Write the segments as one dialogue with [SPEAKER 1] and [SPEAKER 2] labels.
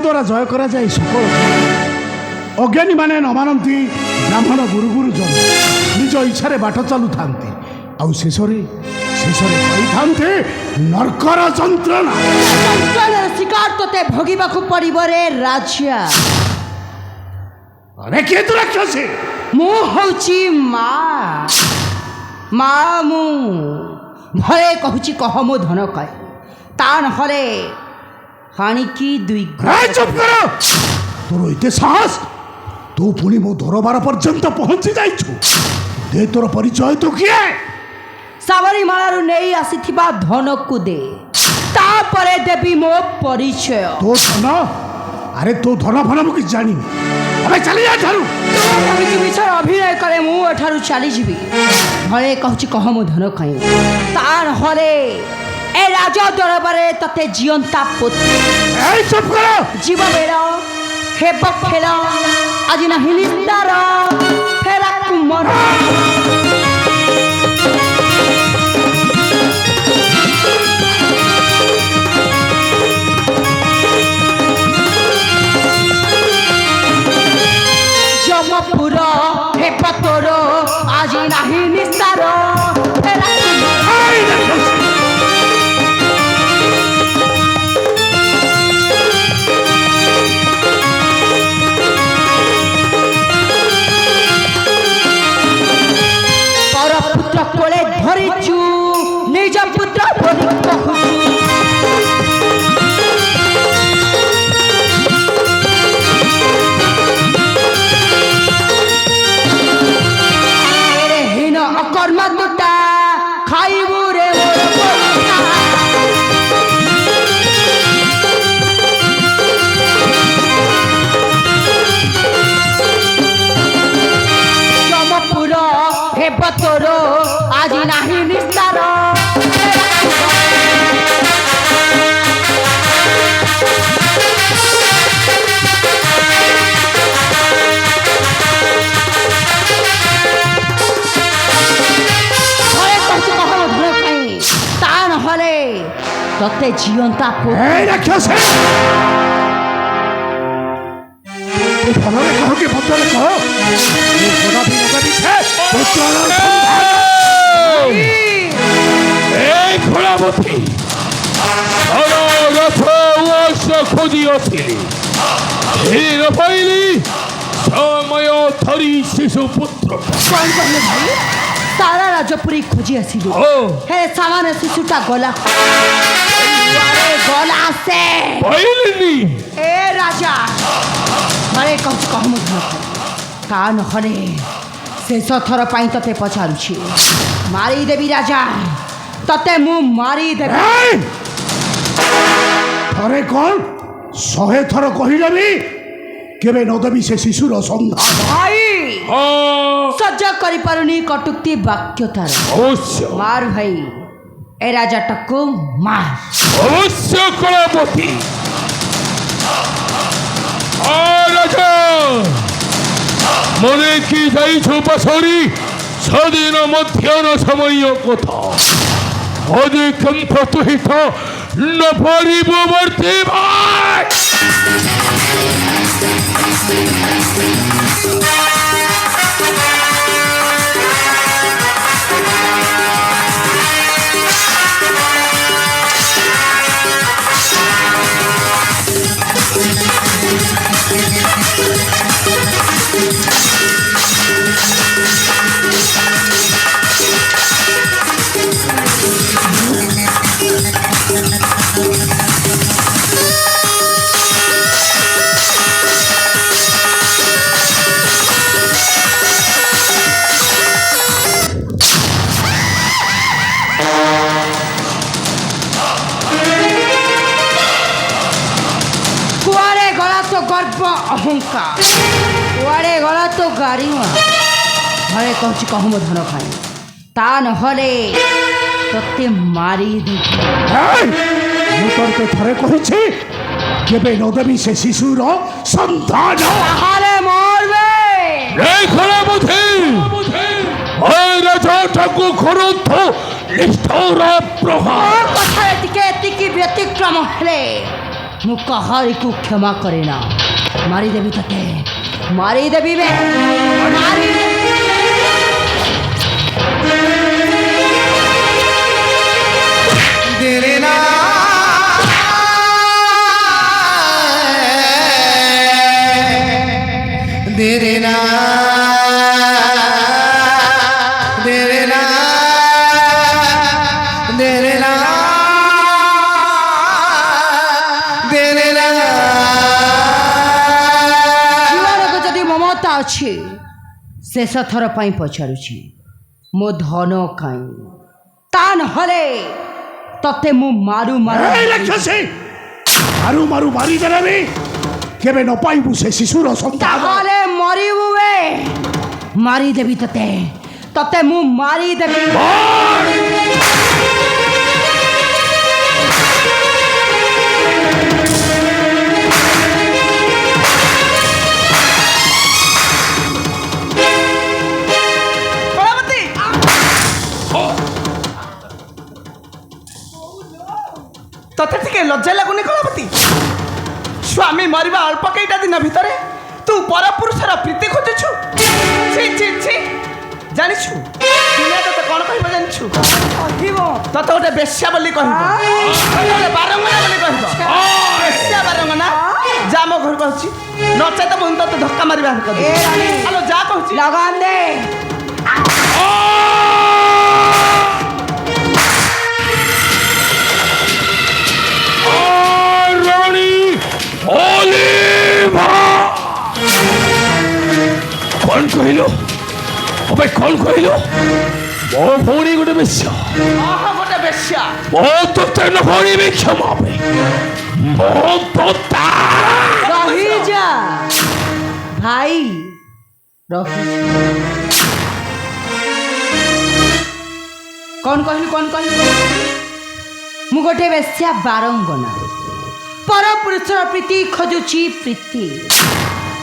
[SPEAKER 1] ଦ୍ୱାରା ଜୟ କରାଯାଏ ସକଳ ଅଜ୍ଞାନୀମାନେ ନ ମାନନ୍ତି ବ୍ରାହ୍ମଣ ଗୁରୁଜନ ନିଜ ଇଚ୍ଛାରେ ବାଟ ଚାଲୁଥାନ୍ତି ଆଉ ଶେଷରେ ପାଇଥାନ୍ତି ନର୍କର ଯନ୍ତ୍ରଣା।
[SPEAKER 2] ଯନ୍ତ୍ରଣାର ଶିକାର ତୋତେ ଭୋଗିବାକୁ ପଡ଼ିବ ରେ ରାଜା।
[SPEAKER 1] ଆରେ କିଏ ତୁ ରାକ୍ଷସୀ?
[SPEAKER 2] ମୁଁ ହଉଛି ମା ମୁଁ ଭୟ କହୁଛି କହ ମୋ ଧନ କହ ତା ନହେଲେ ହାଣିକି ଦୁଇ
[SPEAKER 1] ଚୁପ୍ କର। ତୋର ଏତେ ସାହସ? ତୁ ପୁଣି ମୋ ଦରବାର ପର୍ଯ୍ୟନ୍ତ ପହଞ୍ଚି ଯାଇଛୁ। ଦେ ତୋର ପରିଚୟ। ତୁ କିଏ?
[SPEAKER 2] ସାବରୀମାଳାରୁ ନେଇ ଆସିଥିବା ଧନକୁ ଦେ, ତାପରେ ଦେବି ମୋ ପରିଚୟ।
[SPEAKER 1] ତୋ ଧନ? ଆରେ ତୋ ଧନ ଫନ ମୁଁ କିଛି ଜାଣିନି। ଆମେ ଚାଲି ଏଠାରୁ।
[SPEAKER 2] ମିଛର ଅଭିନୟ କରେ ମୁଁ ଏଠାରୁ ଚାଲିଯିବି। ଭୟ କହୁଛି କହ ମୋ ଧନ କାହିଁ ତା ନହେଲେ ଏ ରାଜ ଦରବାରେ ତତେ ଜିଅନ୍ତା ପୋତି
[SPEAKER 1] ଚୁପ୍ କର।
[SPEAKER 2] ଜୀବ ବେଳ ହେବ ଖେଳ ଆଜି ନାହିଁ ନିସ୍ତାର ଫେରା କୁମର। ଯମପୁର ହେବ ତୋର ଆଜି ନାହିଁ ନିସ୍ତାର ଫେରା ପରପୁତ୍ର କୋଳେ ଧରିଛୁ ନିଜ ପୁତ୍ର ବୋଲି କହୁଛୁ। ହୀନ ଅକର୍ମ ଦୁଟା ଖାଇବୁ ରେ ମୋର ପଇସା। ଯମପୁର ହେବ ତୋର ଆଜି ନାହିଁ ନିସ୍ତାର। ତା ନହେଲେ ତତେ ଜିଅନ୍ତା
[SPEAKER 1] ରାକ୍ଷସୀ ଭଲରେ କହ କି ଭଦ୍ରରେ କହ।
[SPEAKER 3] ଘୋଡ଼ାବତୀ ଖୋଜିଅଥିଲି ନ ପାଇଲି ସମୟ ଧରି ଶିଶୁ ପୁତ୍ର।
[SPEAKER 2] କଣ କହିଲେ ଭାଇ? ସାରା ରାଜପୁରୀ ଖୋଜି ଆସିଲୁ ହେ ସାମାନ୍ୟ ଶିଶୁଟା ଗଲା ସେ
[SPEAKER 3] ପାଇଲିନି।
[SPEAKER 2] ଏ ରାଜା ଘରେ କହୁଛି କହ ମୁଁ ଧନ ତା ନହେଲେ ଶେଷ ଥର ପାଇଁ ତତେ ପଚାରୁଛି ମାରିଦେବି ରାଜା ତତେ ମୁଁ ମାରିଦେବି।
[SPEAKER 1] ଥରେ କଣ 100 ଥର କହିଲେବି କେବେ ନ ଦେବି ସେ ଶିଶୁର ସନ୍ଧାନ।
[SPEAKER 2] ଭାଇ ସହ୍ୟ କରିପାରୁନି କଟୁକ୍ତି ବାକ୍ୟ ତାର।
[SPEAKER 3] ଅବଶ୍ୟ
[SPEAKER 2] ମାର ଭାଇ ଏ ରାଜାଟାକୁ ମାର।
[SPEAKER 3] ଅବଶ୍ୟ କଳାପତି। রাজা মনে কি যাইছো পাশরি স্বাধীন মধ্যাহ্ন সময় কথা অধিকন্ত তুহিত ন পারিব বর্তি ভাই।
[SPEAKER 2] গর্ব অহংকার কুয়াড়ে গলা তো গাড়িমা ঘরে কହୁଛି কহ ମୋ ଧନ ଖାଇ ତା ନହେଲେ ତତେ ମାରିଦେବି।
[SPEAKER 1] ମୁଁ ତୋତେ ଥରେ କହିଛି କେବେ ନ ଦେବି ସେ ଶିଶୁର ସନ୍ଧାନ।
[SPEAKER 2] ତାହେଲେ ମରବେ।
[SPEAKER 3] ରାଜାଟାକୁ କରନ୍ତୁ ନିଷ୍ଠୁର ପ୍ରହାର।
[SPEAKER 2] କଥାରେ ଟିକେ ଏତିକି ବ୍ୟତିକ୍ରମ ହେଲେ ମୁଁ କାହାରିକୁ କ୍ଷମା କରେ ନା। ମାରିଦେବି ତତେ, ମାରିଦେବି ବେ, ମାରିଦେବି।
[SPEAKER 4] तेरे ना तेरे ना तेरे ना तेरे ना तेरे ना
[SPEAKER 2] ଜୀବନକୁ ଯଦି ମମତା ଅଛି, ଶେଷ ଥର ପାଇଁ ପଚାରୁଛି, ମୋ ଧନ କାଇଁ? ତା ନହେଲେ ତତେ ମୁଁ ମାରୁ ମାରୁ
[SPEAKER 1] এই রাক্ষসী মারু মারু মারিদেলে আমি কেবে ন পাইবু সে শিশুর সন্তান।
[SPEAKER 2] তাহলে মরিবু বে, মারিদেবি ততে, ততে ମୁଁ মারিদেবি।
[SPEAKER 4] ତତେ ଟିକେ ଲଜ୍ଜା ଲାଗୁନି କଳାପତି? ସ୍ୱାମୀ ମରିବା ଅଳ୍ପ କେଇଟା ଦିନ ଭିତରେ ତୁ ପରପୁରୁଷର ପ୍ରୀତି ଖୋଜୁଛୁ? ଛି ଛି ଛି, ଜାଣିଛୁ ଦୁନିଆ ତତେ କ'ଣ କହିବ ଜାଣିଛୁ?
[SPEAKER 2] କହିବ
[SPEAKER 4] ତତେ ଗୋଟେ ବେଶ୍ୟା ବୋଲି କହିବ, ତତେ ଗୋଟେ ବାରଙ୍ଗନା ବୋଲି କହିବ। ବେଶ୍ୟା ବାରଙ୍ଗନା, ଯା ମୋ ଘରକୁ ଆସୁଛି, ନଚେତ ମୁଁ ତତେ ଧକ୍କା ମାରି ବାହାର କରିଦେବି। ଆଲୋ ଯା କହୁଛି।
[SPEAKER 2] ଲଗାନ ଦେ।
[SPEAKER 3] রানী অলিভা কোন কহিল? অবে কোন কহিল? ମୋ ଭଉଣୀ ଗୋଟେ ବେଶ୍ୟା,
[SPEAKER 4] ଗୋଟେ ବେଶ୍ୟା।
[SPEAKER 3] ମୋ ତୋତେ ନ ଭରିବି କ୍ଷମା ପାଇଁ, ମୋ ତୋତା
[SPEAKER 2] ରହିଯା ଭାଇ, ରହିଯା। କଣ କହିଲୁ, କଣ କହିଲୁ? ମୁଁ ଗୋଟେ ବେଶ୍ୟା ବାରଙ୍ଗନା, ପରପୁରୁଷର ପ୍ରୀତି ଖୋଜୁଛି ପ୍ରୀତି।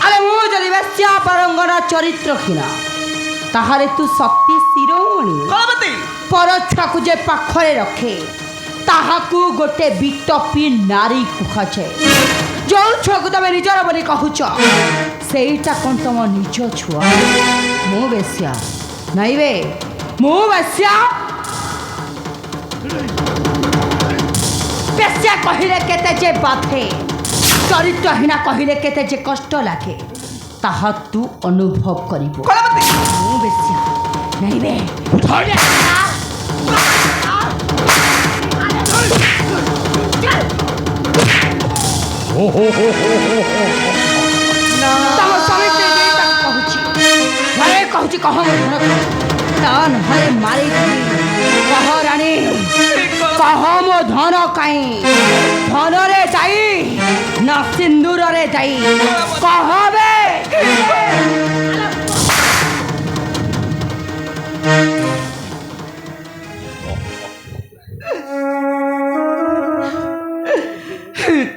[SPEAKER 2] ଆରେ ମୁଁ ଯଦି ବେଶ୍ୟା ବାରଙ୍ଗନା ଚରିତ୍ରହୀନ, ତାହେଲେ ତୁ ସତୀ ଶିରୋମଣି।
[SPEAKER 4] କଳାପତି
[SPEAKER 2] ପର ଛୁଆକୁ ଯେ ପାଖରେ ରଖେ ତାହାକୁ ଗୋଟେ ବିଟପି ନାରୀ କୁହାଯାଏ। ଯେଉଁ ଛୁଆକୁ ତମେ ନିଜର ବୋଲି କହୁଛ, ସେଇଟା କ'ଣ ତମ ନିଜ ଛୁଆ? ମୁଁ ବେଶ୍ୟା ନାଇଁ ବେ, ମୁଁ ବେଶ୍ୟା। ବେଶ୍ୟା କହିଲେ କେତେ ଯେ ବାଧେ, ଚରିତ୍ରହୀନା କହିଲେ କେତେ ଯେ କଷ୍ଟ ଲାଗେ, ତାହା ତୁ ଅନୁଭବ କରିବୁ।
[SPEAKER 4] କଳାପତି
[SPEAKER 2] ମୁଁ ବେଶ୍ୟା ନାଇଁ ବେ। ତମ ସ୍ୱାମୀ କହୁଛି, ଘରେ କହୁଛି କହ ମୋ ଧନ ତା ନହେଲେ ମାରିଦେବି। କହ ରାଣୀ, କହ ମୋ ଧନ କାଇଁ? ଧନରେ ଯାଇ ନା ସିନ୍ଦୁରରେ ଯାଇ? କହ ବେ।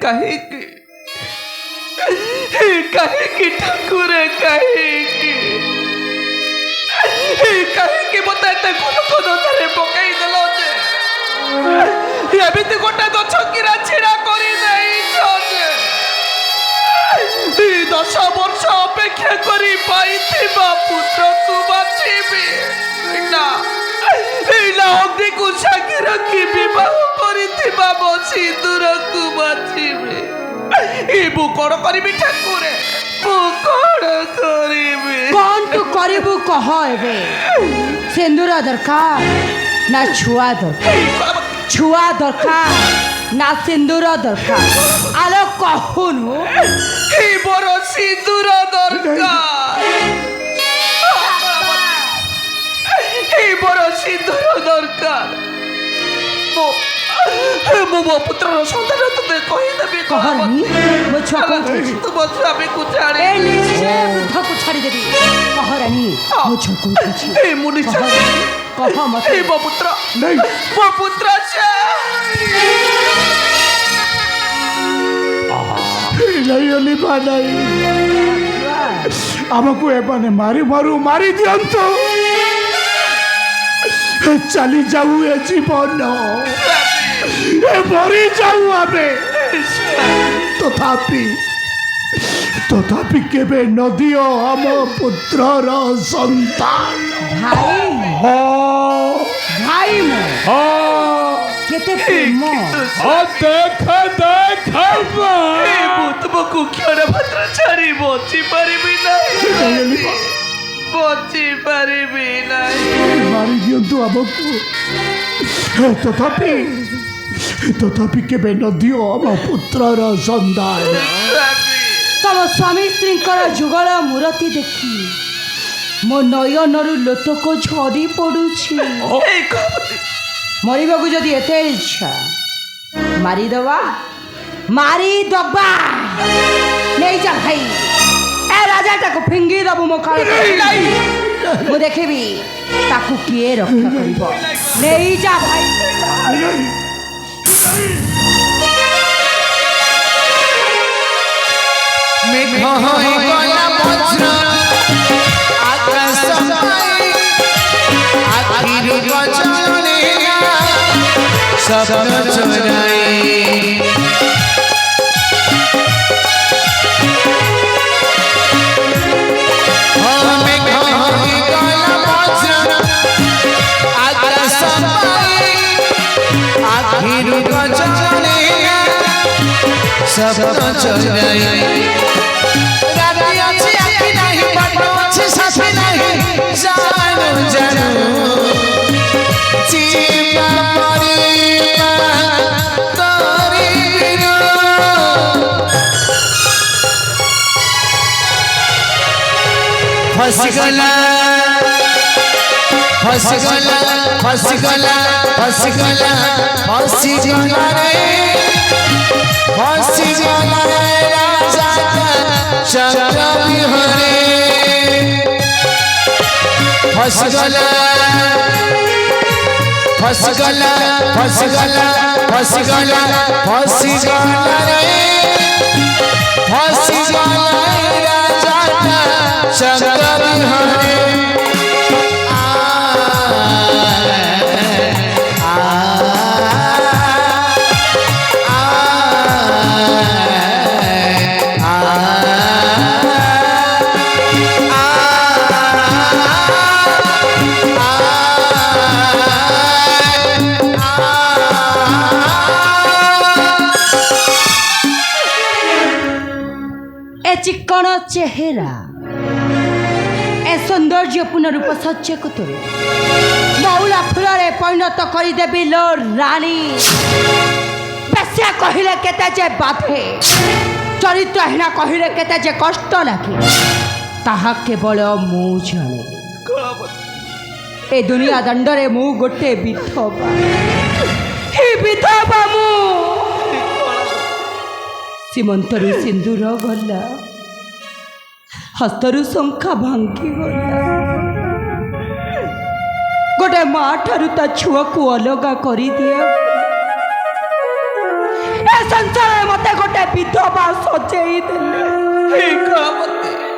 [SPEAKER 4] କାହିଁକି କାହିଁକି ଠାକୁରେ, କାହିଁକି କାହିଁକି ମୋତେ ଏତେ ଧରେ ପକାଇଦେଲ ଯେ? ଏମିତି ଗୋଟେ ଗଛ କିରା ଛିଡ଼ା କରିଦେଇଛ ଯେ? 10 ବର୍ଷ ଅପେକ୍ଷା କରି ପାଇଥିବା ପୁତ୍ରକୁ ବାଛିବି ନା, ଅଗ୍ନିକୁ ସାଙ୍ଗେ ରଖି ବିବାହ କରିଥିବା ମୋ ସିନ୍ଦୁରକୁ ବାଛିବି? ମୁଁ କ'ଣ କରିବି ଠାକୁରେ, ମୁଁ କ'ଣ କରିବି?
[SPEAKER 2] କ'ଣ ତୁ କରିବୁ କହ ଏବେ? ସିନ୍ଦୁର ଦରକାର ନା ଛୁଆ ଦରକାର? ଛୁଆ ଦରକାର ନା ସିନ୍ଦୁର ଦରକାର? ଆଲୋ କହୁନୁ।
[SPEAKER 4] ମୋର ସିନ୍ଦୁର ଦରକାର, ମୋର ସିନ୍ଦୁର ଦରକାର। ମୁଁ ମୋ ପୁତ୍ରର ସନ୍ତାନ ତତେ କହିଦେବି।
[SPEAKER 2] କହନି ମୋ ଛୁଆକୁ
[SPEAKER 4] ତୁ ମୋ ସ୍ୱାମୀକୁ ଛାଡ଼ି
[SPEAKER 2] ବୃଦ୍ଧକୁ ଛାଡ଼ିଦେବି। କହରାନି ମୋ ଛୁଆକୁ
[SPEAKER 4] ମୁଁ ନିଶ୍ଚୟ
[SPEAKER 2] କହ ମତେ।
[SPEAKER 4] ମୋ ପୁତ୍ର ମୋ ପୁତ୍ର
[SPEAKER 1] ଅଲିଭା ନାଇଁ, ଆମକୁ ଏମାନେ ମାରି ମାରୁ ମାରି ଦିଅନ୍ତୁ। ଚାଲି ଯାଉ ଏ ଜୀବନ, ମରି ଯାଉ ଆମେ। ତଥାପି ତଥାପି କେବେ ନଦିଅ ଆମ ପୁତ୍ରର ସନ୍ତାନ।
[SPEAKER 2] ଭାଇ ଭାଇ ମୋ କେତେ ପ୍ରେମ
[SPEAKER 4] ମୁଁ ତୁମକୁ କ୍ଷଣ ମାତ୍ର ଛାଡ଼ି ବଞ୍ଚିପାରିବି ନାହିଁ, ବଞ୍ଚିପାରିବି ନାହିଁ।
[SPEAKER 1] ମାରି ଦିଅନ୍ତୁ ଆମକୁ, ତଥାପି ତଥାପି କେବେ ନଦିଅ ଆମ ପୁତ୍ରର ସନ୍ତାନ।
[SPEAKER 2] ତମ ସ୍ୱାମୀ ସ୍ତ୍ରୀଙ୍କର ଯୁଗଳ ମୂରତି ଦେଖି ମୋ ନୟନରୁ ଲୋତକ ଝରି ପଡୁଛି। ମରିବାକୁ ଯଦି ଏତେ ଇଚ୍ଛା ମାରିଦବା ନେଇଯା ଭାଇ, ଏ ରାଜାଟାକୁ ଫିଙ୍ଗି ଦବୁ ମୋ କାଳେ। ମୁଁ ଦେଖିବି ତାକୁ କିଏ ରକ୍ଷା କରିବ। ନେଇଯା ଭାଇ।
[SPEAKER 5] স্বপ্ন চোরাই স্বপ্ন চোরাই রাতি আছে আখি নাহি বাট আছে সাথে নাহি জানো জানো চিপা মরিবা তোরি বিনু ফসগলা ফসগলা ফসগলা ফসগলা ফসগলা রে ফসগলা রাজা চক্র বিহরে ফসগলা ফসগলা ফসগলা ফসগলা ফসগলা রে ফসগলা রাজা চক্র বিহরে
[SPEAKER 2] চিকণ চেহারা, এ সৌন্দর্যপূর্ণ রূপ সজ্জাকে তোর মৌলা ফুলরে পরিণত করিদেবি লো রানী। বেশ্যা কহিলে কেতে যে বাধে, চরিত্রহীনা কহিলে কেতে যে কষ্ট লাগে, তাহা কেবল মু জানে। এ দুনিয়া দণ্ডরে মু গোটে বিধবা, হে বিধবা মু। ସୀମନ୍ତରୁ ସିନ୍ଦୁର ଗଲା, ହସ୍ତରୁ ଶଙ୍ଖା ଭାଙ୍ଗିଗଲା। ଗୋଟେ ମା ଠାରୁ ତା ଛୁଆକୁ ଅଲଗା କରିଦିଏ। ଏ ସଂସାରରେ ମତେ ଗୋଟେ ବିଧବା ସଜେଇ ଦେଲେ,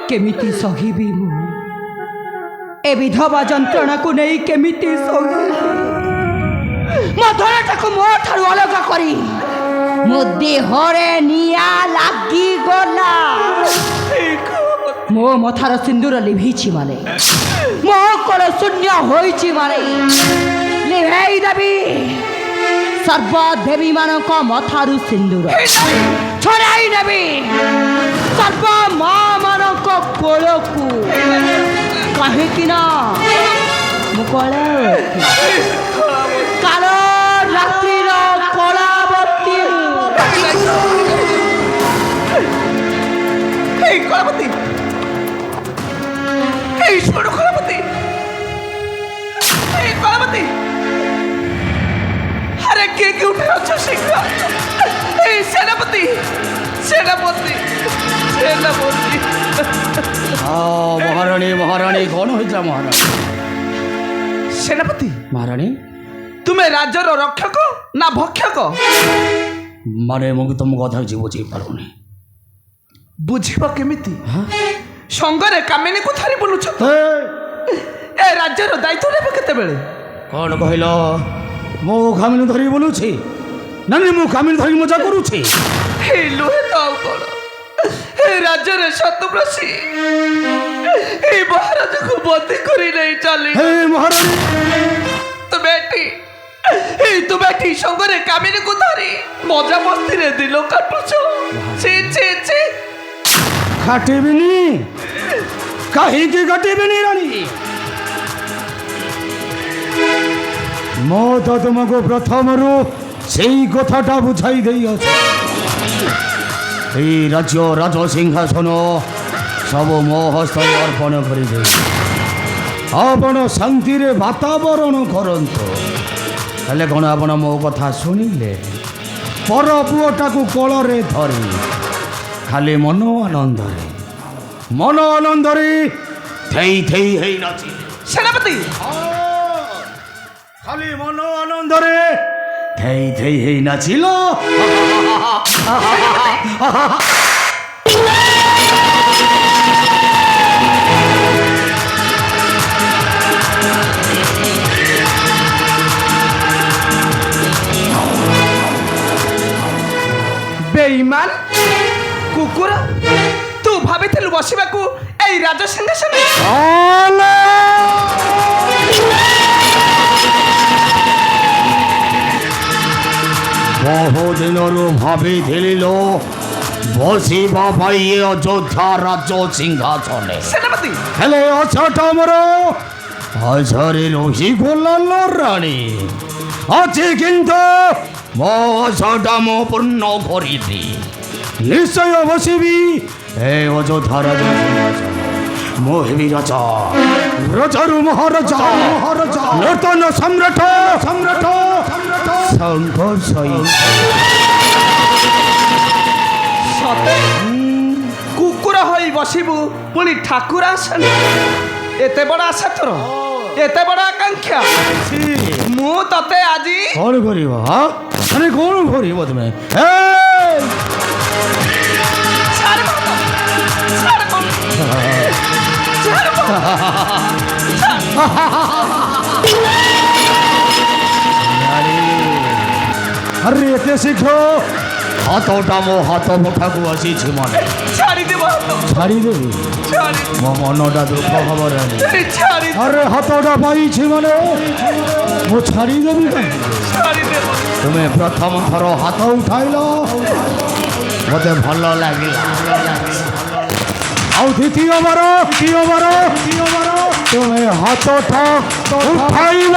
[SPEAKER 2] କେମିତି ସହିବି ମୁଁ? ଏ ବିଧବା ଯନ୍ତ୍ରଣାକୁ ନେଇ କେମିତି ସହିବି? ମୋ ଧନଟାକୁ ମୋ ଠାରୁ ଅଲଗା କରି ମୋ ଦେହରେ ନିଆଁ ଲାଗିଗଲା। ମୋ ମଥାର ସିନ୍ଦୁର ଲିଭିଛି ମାନେ, ମୋ କୋଳ ଶୂନ୍ୟ ହୋଇଛି ମାନେ, ଲିଭେଇ ଦେବି ସର୍ବଦେବୀମାନଙ୍କ ମଥାରୁ ସିନ୍ଦୁର, ଛଡ଼ାଇ ନେବି ସର୍ବ ମା'ମାନଙ୍କ କୋଳକୁ। କାହିଁକି ନା ମୁଁ କଳ କାଳ ରାତ୍ରିର କଳାବତୀ।
[SPEAKER 4] কলাপতি, এই ছোট কলাপতি, এই কলাপতি, আরে কে কে উঠে আছো শীঘ্র? এই সেনাপতি, সেনাপতি, সেনাপতি।
[SPEAKER 3] মহারানী মহারানী কଣ হয়েছিল মহারানী?
[SPEAKER 4] সেনাপতি
[SPEAKER 3] মহারানী
[SPEAKER 4] তুমি রাজ্যর রক্ষক না ভক্ষক?
[SPEAKER 3] মানে ମୁଁ ତମ କଥା କିଛି ବୁଝିପାରୁନି।
[SPEAKER 4] বুঝিব কেমিতি? সঙ্গরে কামিনীকে ধরি বুলুছ? এ রাজ্যর দায়িত্ব নেব কেতেবেলে?
[SPEAKER 3] କ'ଣ କହିଲ? ମୁଁ କାମିনী ଧରି ବୁଲୁଛି? ନାଇଁ ମୁଁ କାମିনী ଧରି ମଜା କରୁଛି।
[SPEAKER 4] এই লোহে তাও কর এই রাজ্যের সত্যপ্রসী এই মহারাজাকে বন্দি করি নেই চালি
[SPEAKER 1] হে মহারানী,
[SPEAKER 4] তো বেটি এই তো বেটি সঙ্গরে কামিনী কুধারি মজা মস্তিরে দিল কাটুছ ছি ছি ছি
[SPEAKER 1] কাটিবিনি কাহিকি কাটিবিনি রানী। ମୁଁ ତ ତୁମକୁ ପ୍ରଥମରୁ ସେଇ କଥାଟା ବୁଝାଇ ଦେଇଅଛି। ଏଇ ରାଜ୍ୟ ରାଜ ସିଂହାସନ ସବୁ ମୋ ହସ୍ତରେ ଅର୍ପଣ କରିଦେଇ ଆପଣ ଶାନ୍ତିରେ ବାତାବରଣ କରନ୍ତୁ। ହେଲେ କ'ଣ ଆପଣ ମୋ କଥା ଶୁଣିଲେ? ପର ପୁଅଟାକୁ କୋଳରେ ଧରି ଖାଲି ମନ ଆନନ୍ଦରେ ଥେଇ ଥେଇ ହେଇ ନାଚିଲେ।
[SPEAKER 4] সেনাপতি
[SPEAKER 1] ଖାଲି ମନ ଆନନ୍ଦରେ ଥେଇ ଥେଇ ହେଇ ନାଚିଲ।
[SPEAKER 4] বেঈমান কুকুর তু ভাবিଥିଲୁ ବସିବାକୁ এই রাজ সিংহাসনে
[SPEAKER 1] ବହୁଦିନରୁ ଭାବିଥିଲି ଲୋ ବସିବା ପାଇଁ ଏ ଅଯୋଧ୍ୟା ରାଜ ସିଂହାସନେ।
[SPEAKER 4] সেনাপতি
[SPEAKER 1] ହେଲେ ଅଛଟା ମୋର ଅଝରେ ରହିଗଲା ଲୋ ରାଣୀ। ଅଛି କିନ୍ତୁ ମୋ ଅଛଟା ମୁଁ ପୂର୍ଣ୍ଣ କରିବି। ନିଶ୍ଚୟ ବସିବି ଏ ଅଯୋଧ୍ୟା ରାଜ ସିଂହାସନ। ମୁଁ ହେବି ରାଜା, ରାଜାରୁ ମହାରାଜା, ନୂତନ ସମ୍ରାଟ ସଂଘର୍ଷ
[SPEAKER 4] সতে কুকুর হই বসিবু পুনি ঠাকুর আসেন এতে বড় আশা তোর এতে বড় আকাঙ্ক্ষা মু ততে আজি
[SPEAKER 1] କ'ଣ କରିବ? ମାନେ କ'ଣ କରିବ ତୁମେ?
[SPEAKER 4] ছাড়ব না, ছাড়ব না, ছাড়ব না।
[SPEAKER 1] ଆରେ ଏତେ ଶୀଘ୍ର ହାତଟା ମୋ ହାତ ମୁଠାକୁ ଆସିଛି ମାନେ
[SPEAKER 4] ছাড়ি দেব হাত,
[SPEAKER 1] ଛାଡ଼ିଦେବି?
[SPEAKER 4] ছাড়ি
[SPEAKER 1] ମୋ ମନଟା ଦୁଃଖ ହବ ରାଣୀ।
[SPEAKER 4] ছাড়ি
[SPEAKER 1] ଆରେ ହାତଟା ପାଇଛି ମାନେ ମୁଁ ଛାଡ଼ିଦେବି କାହିଁକି?
[SPEAKER 4] ছাড়ি দেব
[SPEAKER 1] ତୁମେ ପ୍ରଥମ ଥର ହାତ ଉଠାଇଲ ମୋତେ ଭଲ ଲାଗିଲା। ଆଉ ଦ୍ୱିତୀୟବାର ତୁମେ ହାତଟା ଉଠାଇଲ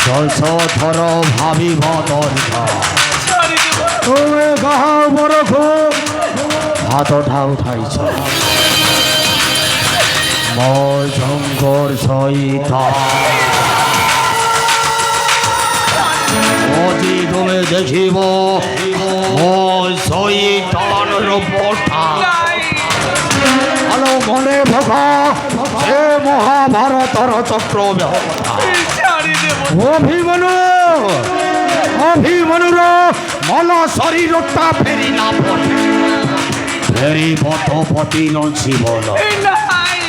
[SPEAKER 1] ଦଶ ଥର ଭାବିବ ଦରକାର।
[SPEAKER 4] ছাড়ি দেব
[SPEAKER 1] ତୁମେ କାହା ଉପରକୁ ହାତଟା ଉଠାଇଛ? ମୋ ଶଙ୍କର ସହିତ ଆଜି ତୁମେ ଦେଖିବ ମୋ ସୈତାନର ପଠା।
[SPEAKER 4] নাই
[SPEAKER 1] ଆଲୋ ମନେ ଭୋଗ ସେ ମହାଭାରତର ଚକ୍ରବ୍ୟବସ୍ଥା
[SPEAKER 4] ছাড়ি দেব
[SPEAKER 1] ଅଭିମନ୍ୟୁର ମନ ଶରୀରଟା ଫେରିଲା ପରେ ଫେରିବ ତ ପତି ନଛିବନ।
[SPEAKER 4] নাই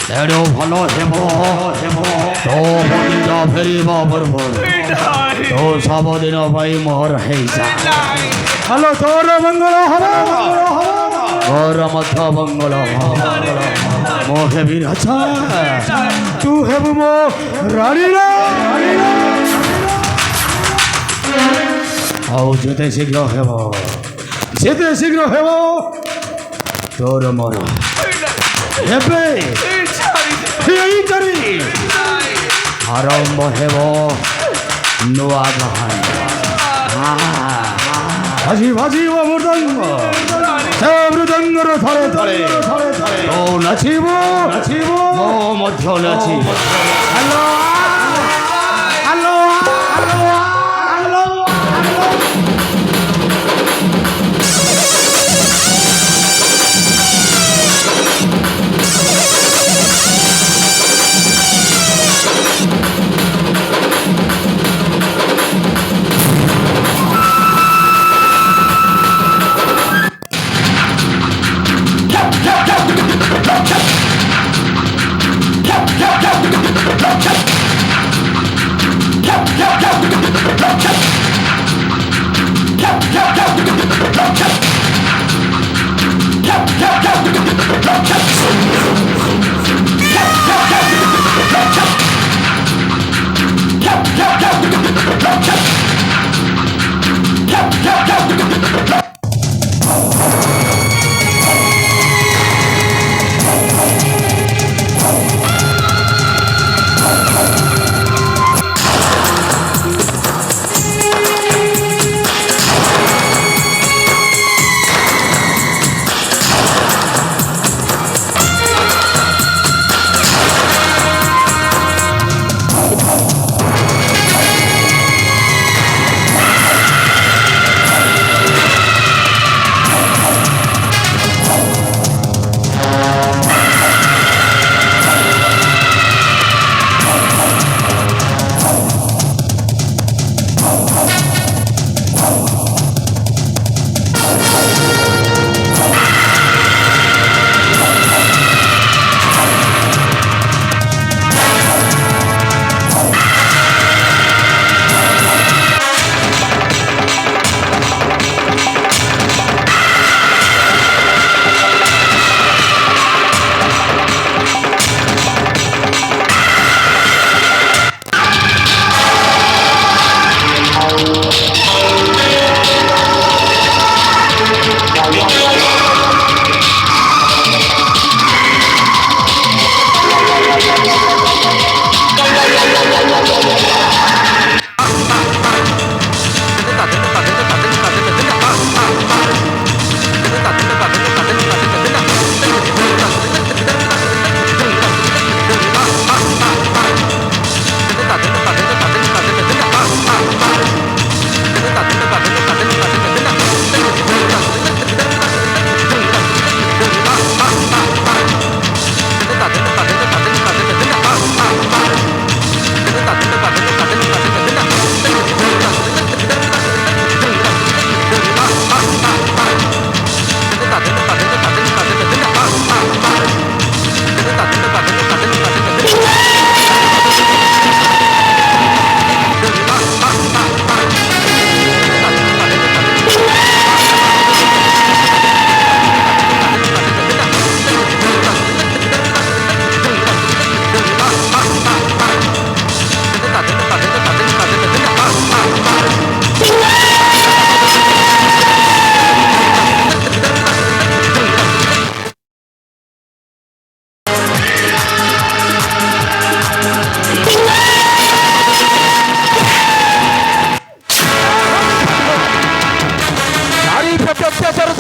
[SPEAKER 1] ତେଣୁ ଭଲ ହେବ ତୋ ପତିଟା ଫେରିବ ପୂର୍ବରୁ
[SPEAKER 4] নাই
[SPEAKER 1] ତୋ ସବୁଦିନ ପାଇଁ ମୋର ହେଇଯା।
[SPEAKER 4] নাই
[SPEAKER 1] ହ୍ୟାଲୋ ତୋର ମଙ୍ଗଳ ହବ, ତୋର ମଧ୍ୟ ମଙ୍ଗଳ ହବ। ମୋ ହେବି ରାଜା, ତୁ ହେବୁ ମୋ ରାଣୀର। ଆଉ ଯେତେ ଶୀଘ୍ର ହେବ ତୋର ମୋର ଏବେ
[SPEAKER 4] ছাড়ি দেব
[SPEAKER 1] ହେଇକରି
[SPEAKER 4] নাই
[SPEAKER 1] ଆରମ୍ଭ ହେବ ନୂଆ କାହାଣୀ। ଭାଜିବ ମୃଦଙ୍ଗ, ସେ ମୃଦଙ୍ଗର ଥରେ ଥରେ ତୁ ନାଚିବ ମୁଁ ମଧ୍ୟ ନାଚିବ। ହ୍ୟାଲୋ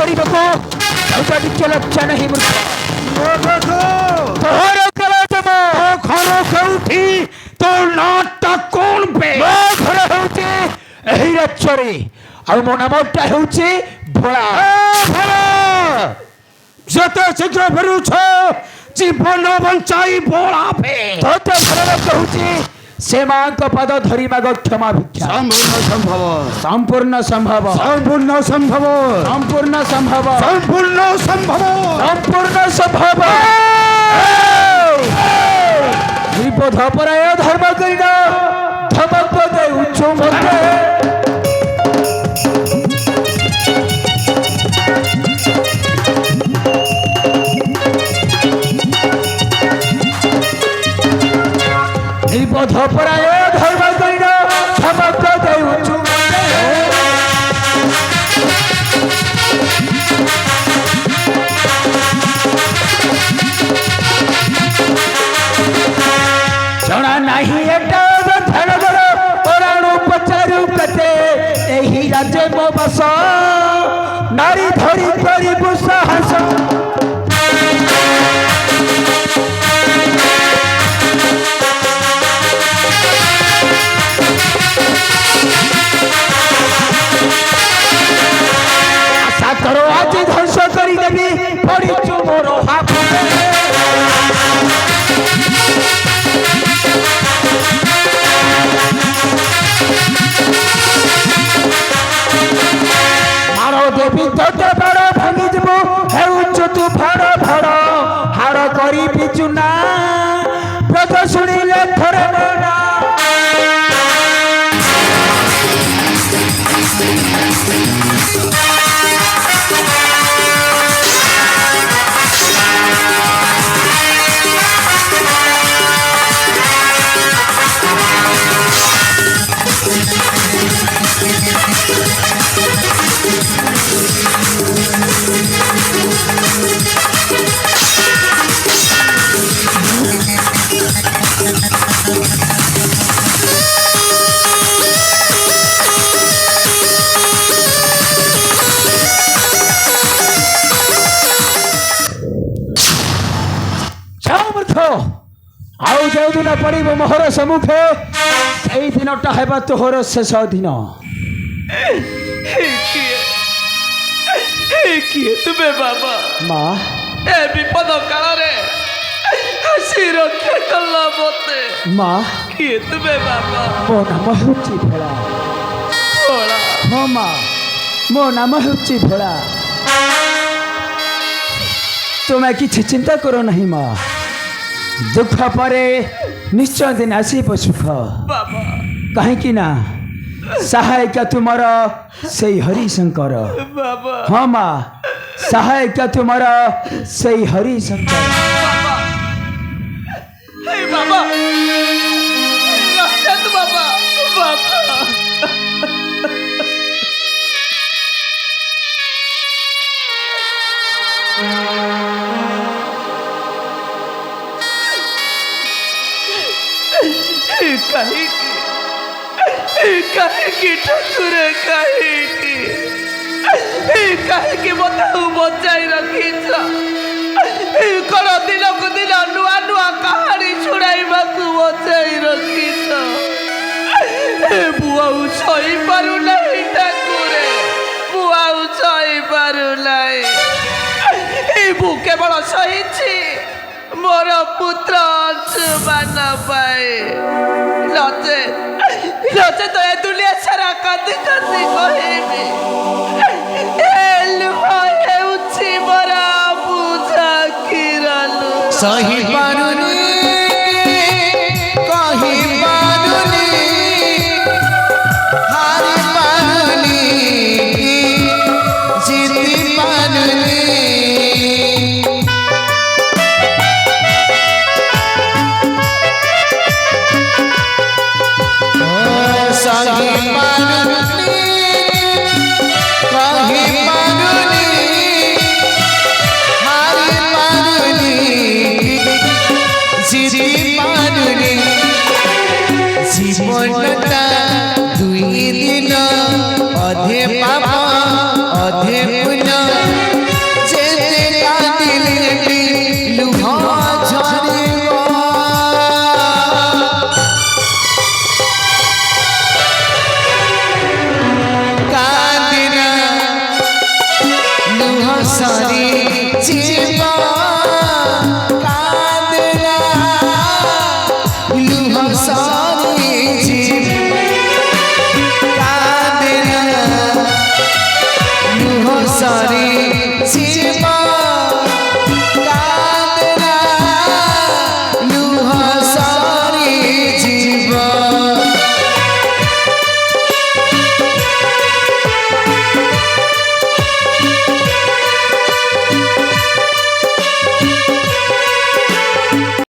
[SPEAKER 3] କରିବାକୁ ତୋତେ ଟିକେ ଲଜ୍ଜା ନାହିଁ ମୂର୍ଖ ତୋର କଲମ ଘର କେଉଁଠି ତୋ ନାଁଟା କଣ ବେ ମୋ ଘର ହେଉଛି ଏହି ରାଜ୍ୟରେ ଆଉ ମୋ ନାମଟା ହେଉଛି ଭୋଳା
[SPEAKER 1] ଯେତେ ଶୀଘ୍ର ଫେରୁଛ ଜୀବନ ବଞ୍ଚାଇ ଭୋଳା ଫେ
[SPEAKER 3] ତୋତେ ଭଲ କହୁଛି ସେ ମାଙ୍କ ପାଦ ଧରି ମାଗ କ୍ଷମା ଭିକ୍ଷା
[SPEAKER 1] ସମ୍ପୂର୍ଣ୍ଣ ସମ୍ଭବ
[SPEAKER 3] ସମ୍ପୂର୍ଣ୍ଣ ସମ୍ଭବ
[SPEAKER 1] ସମ୍ପୂର୍ଣ୍ଣ ସମ୍ଭବ
[SPEAKER 3] ସମ୍ପୂର୍ଣ୍ଣ ସମ୍ଭବ
[SPEAKER 1] ସମ୍ପୂର୍ଣ୍ଣ ସମ୍ଭବ
[SPEAKER 3] ସମ୍ପୂର୍ଣ୍ଣ ସମ୍ଭବ ବିପଦ ପରାୟ ଧର୍ମ କରିନ ଧମକ ଦେଉଛୁ ମୋତେ ବିପଦ ପରାୟ ଧର୍ମ କରିନ ଧମକ ଦେଉଛୁ ଜଣା ନାହିଁ ଏଟା ଧନଗର ପରାଣୁ ପଚାରୁ କେତେ ଏହି ରାଜ୍ୟ ମୋ ବାସ ନାରୀ ଧରି କରିବୁ ସାହସ ଆଶା କର ଆଜି ଧ୍ୱଂସ କରିଦେବି ପଡ଼ିଛୁ ମୋର ହାତରେ ମାର ଦେବି ତୋତେ ବଡ଼ ଭାଙ୍ଗିଯିବୁ ହେଉଛୁ ତୁ ଫଡ଼ ଫଡ଼ ହାଡ଼ କରିବି ଚୁନା ବ୍ରତ ଶୁଣିଲେ ଥରେ ମନା ଆଉ ଯେଉଁଦିନ ପଡ଼ିବ ମୋହର ସମ୍ମୁଖେ ସେଇ ଦିନଟା ହେବା ତୋହର ଶେଷ ଦିନ
[SPEAKER 4] କିଏ ତୁମେ ବାବା
[SPEAKER 3] ମା
[SPEAKER 4] ଏ ବିପଦ କାଳରେ ଆସି ରକ୍ଷା କଲ ମତେ
[SPEAKER 3] ମା
[SPEAKER 4] କିଏ ତୁମେ ବାବା
[SPEAKER 3] ମୋ ନାମ ହେଉଛି ଭୋଳା
[SPEAKER 4] ଭୋଳା
[SPEAKER 3] ହଁ ମା ମୋ ନାମ ହେଉଛି ଭୋଳା ତୁମେ କିଛି ଚିନ୍ତା କର ନାହିଁ ମା ଦୁଃଖ ପରେ ନିଶ୍ଚୟ ଦିନ ଆସିବ ସୁଖ
[SPEAKER 4] ବାବା
[SPEAKER 3] କାହିଁକି ନା ସହାୟିକା ତୁମର ସେଇ ହରିଶଙ୍କର
[SPEAKER 4] ବାବା
[SPEAKER 3] ହଁ ମା ସହାୟିକା ତୁମର ସେଇ ହରିଶଙ୍କର
[SPEAKER 4] ବାବା ରକ୍ଷାତୁ ବାବା ବାବା କାହିଁକି ଠାକୁରେ କାହିଁକି ମୋତେ ବଚାଇ ରଖିଛ କଣ ଦିନକୁ ଦିନ ନୂଆ ନୂଆ କାହାଣୀ ଶୁଣାଇବାକୁ ବଚାଇ ରଖିଛ ମୁଁ ଆଉ ସହିପାରୁନାହିଁ ଠାକୁରେ ମୁଁ ଆଉ ସହିପାରୁନାହିଁ ମୁଁ କେବଳ ସହିଛି ମୋର ପୁତ୍ର ଅଂଶୁମାନ ପାଇଁ ନଚେତ ଏ ଦୁନିଆ ସାରା କାନ୍ଦି କାନ୍ଦି କହିବି ଲୁହ ହେଉଛି ମୋର ବୁଝା କିରଲୁ
[SPEAKER 5] ସହିପାରୁନି କହିପାରୁନି ହାରି ପାରୁନି ଜିତି ପାରୁନି ସହିପାରୁନି କହିପାରୁନି ହାରି ପାରୁନି সরে জীবন